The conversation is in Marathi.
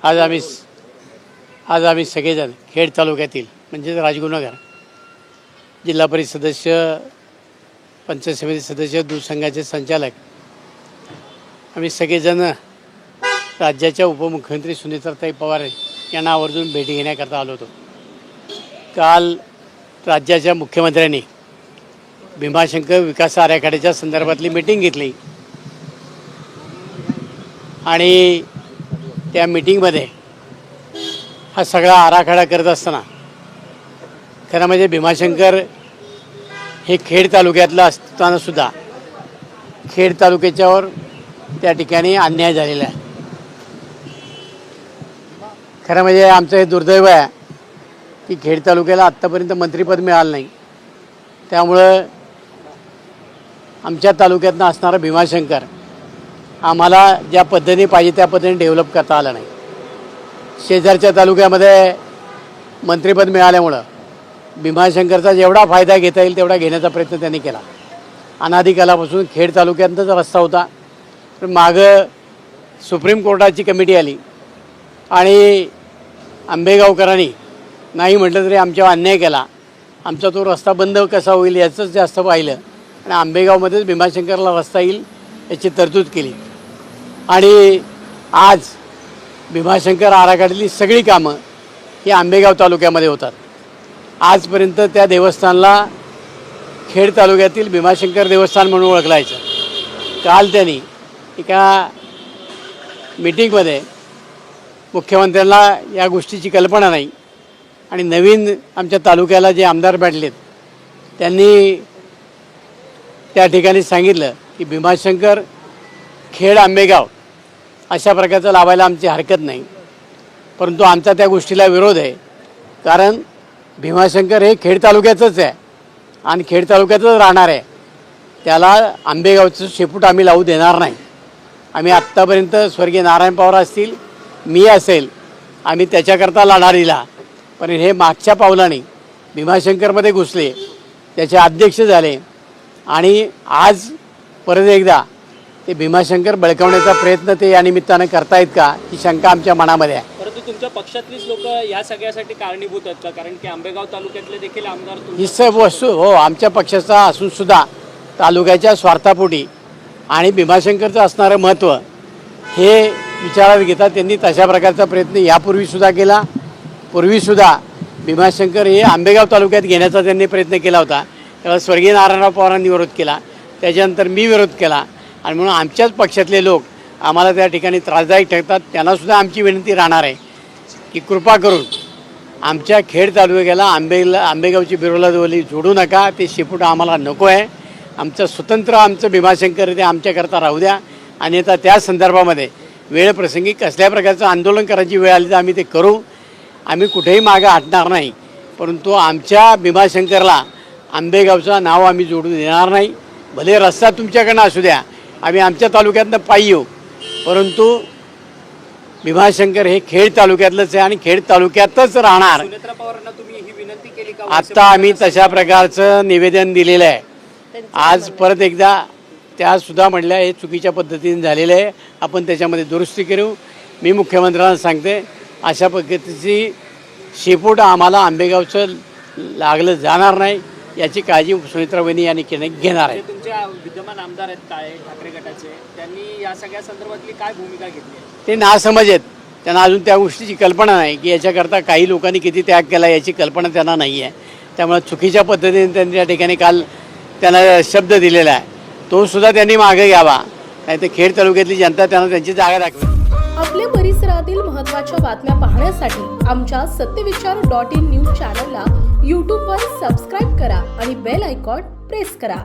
आज आम्ही सगळेजण खेड तालुक्यातील म्हणजे राजगुरुनगर जिल्हा परिषद सदस्य, पंचायत समिती सदस्य, दूध संघाचे संचालक आम्ही सगळेजण राज्याच्या उपमुख्यमंत्री सुनेत्राताई पवार यांना आवर्जून भेटी घेण्याकरता आलो होतो. काल राज्याच्या मुख्यमंत्र्यांनी भीमाशंकर विकास आराखड्याच्या संदर्भातली मीटिंग घेतली आणि त्या मीटिंगमध्ये हा सगळा आराखडा करत असताना खरं म्हणजे भीमाशंकर हे खेड तालुक्यातलं असतानासुद्धा खेड तालुक्याच्यावर त्या ठिकाणी अन्याय झालेला आहे. खरं म्हणजे आमचं हे दुर्दैव आहे की खेड तालुक्याला आत्तापर्यंत मंत्रिपद मिळालं नाही. त्यामुळं आमच्या तालुक्यातनं असणारा भीमाशंकर आम्हाला ज्या पद्धतीने पाहिजे त्या पद्धतीने डेव्हलप करता आलं नाही. शेजारच्या तालुक्यामध्ये मंत्रिपद मिळाल्यामुळं भीमाशंकरचा जेवढा फायदा घेता येईल तेवढा घेण्याचा प्रयत्न त्यांनी केला. अनादिकालापासून खेड तालुक्यातच रस्ता होता, पण मागं सुप्रीम कोर्टाची कमिटी आली आणि आंबेगावकरांनी नाही म्हटलं तरी आमच्यावर अन्याय केला. आमचा तो रस्ता बंद कसा होईल याचंच जास्त पाहिलं आणि आंबेगावमध्येच भीमाशंकरला रस्ता येईल याची तरतूद केली. आणि आज भीमाशंकर आराखड्यातली सगळी कामं ही आंबेगाव तालुक्यामध्ये होतात. आजपर्यंत त्या देवस्थानला खेड तालुक्यातील भीमाशंकर देवस्थान म्हणून ओळखलायचं. काल त्यांनी एका मीटिंगमध्ये मुख्यमंत्र्यांना या गोष्टीची कल्पना नाही आणि नवीन आमच्या तालुक्याला जे आमदार भेटलेत त्यांनी त्या ठिकाणी सांगितलं की भीमाशंकर खेड आंबेगाव अशा प्रकारचं लावायला आमची हरकत नाही, परंतु आमचा त्या गोष्टीला विरोध आहे. कारण भीमाशंकर हे खेड तालुक्याचंच आहे आणि खेड तालुक्यातच राहणार आहे. त्याला आंबेगावचं शेपूट आम्ही लावू देणार नाही. आम्ही आत्तापर्यंत स्वर्गीय नारायण पवार असतील, मी असेल, आम्ही त्याच्याकरता लढा दिला. पण हे मागच्या पावलाने भीमाशंकरमध्ये घुसले, त्याचे अध्यक्ष झाले आणि आज परत एकदा ते भीमाशंकर बळकावण्याचा प्रयत्न ते या निमित्तानं करतायत का ही शंका आमच्या मनामध्ये आहे. परंतु तुमच्या पक्षातलीच लोक या सगळ्यासाठी कारणीभूत आहेत का? कारण की आंबेगाव तालुक्यातले देखील आमदार ही सर्व वस्तू हो आमच्या पक्षाचा असूनसुद्धा तालुक्याच्या स्वार्थापोटी आणि भीमाशंकरचं असणारं महत्त्व हे विचारात घेता त्यांनी तशा प्रकारचा प्रयत्न यापूर्वीसुद्धा केला. पूर्वीसुद्धा भीमाशंकर हे आंबेगाव तालुक्यात घेण्याचा त्यांनी प्रयत्न केला होता. त्यावेळेला स्वर्गीय नारायणराव पवारांनी विरोध केला, त्याच्यानंतर मी विरोध केला आणि म्हणून आमच्याच पक्षातले लोक आम्हाला त्या ठिकाणी त्रासदायक ठरतात. त्यांनासुद्धा आमची विनंती राहणार आहे की कृपा करून आमच्या खेड तालुक्याला आंबेगावची बिरोलादवली जोडू नका. ते शेपूट आम्हाला नको आहे. आमचं स्वतंत्र आमचं भीमाशंकर ते आमच्याकरता राहू द्या. आणि आता त्या संदर्भामध्ये वेळप्रसंगी कसल्या प्रकारचं आंदोलन करायची वेळ आली तर आम्ही ते करू. आम्ही कुठेही मागं हटणार नाही, परंतु आमच्या भीमाशंकरला आंबेगावचं नाव आम्ही जोडू देणार नाही. भले रस्ता तुमच्याकडनं असू द्या, आम्ही आमच्या तालुक्यातनं पायी येऊ, परंतु भीमाशंकर हे खेड तालुक्यातलंच आहे आणि खेड तालुक्यातच राहणार. सुनेत्रा पवारांना तुम्ही ही विनंती केली का? आत्ता आम्ही तशा प्रकारचं निवेदन दिलेलं आहे. आज परत एकदा त्यासुद्धा म्हटल्या हे चुकीच्या पद्धतीने झालेलं आहे, आपण त्याच्यामध्ये दुरुस्ती करू. मी मुख्यमंत्र्यांना सांगते अशा पद्धतीची शेपूट आम्हाला आंबेगावचं लागलं जाणार नाही याची काळजी सुनेत्रा वहिनी यांनी घेणार आहे. तुमच्या विद्यमान आमदार आहेत काय ठाकरे गटाचे, त्यांनी या सगळ्या संदर्भातली काय भूमिका घेतली? ते नासमज आहेत. त्यांना अजून त्या गोष्टीची कल्पना नाही की याच्याकरता काही लोकांनी किती त्याग केला याची कल्पना त्यांना नाही आहे. त्यामुळे चुकीच्या पद्धतीने त्यांनी त्या ठिकाणी काल त्यांना शब्द दिलेला आहे, तो सुद्धा त्यांनी मागे घ्यावा, नाही तर खेड तालुक्यातली जनता त्यांना त्यांची जागा दाखवेल. आपल्या परिसरातील महत्त्वाच्या बातम्या पाहण्यासाठी आमच्या सत्यविचार.in न्यूज चॅनलला यूट्यूबवर सबस्क्राईब करा आणि बेल आयकॉन प्रेस करा.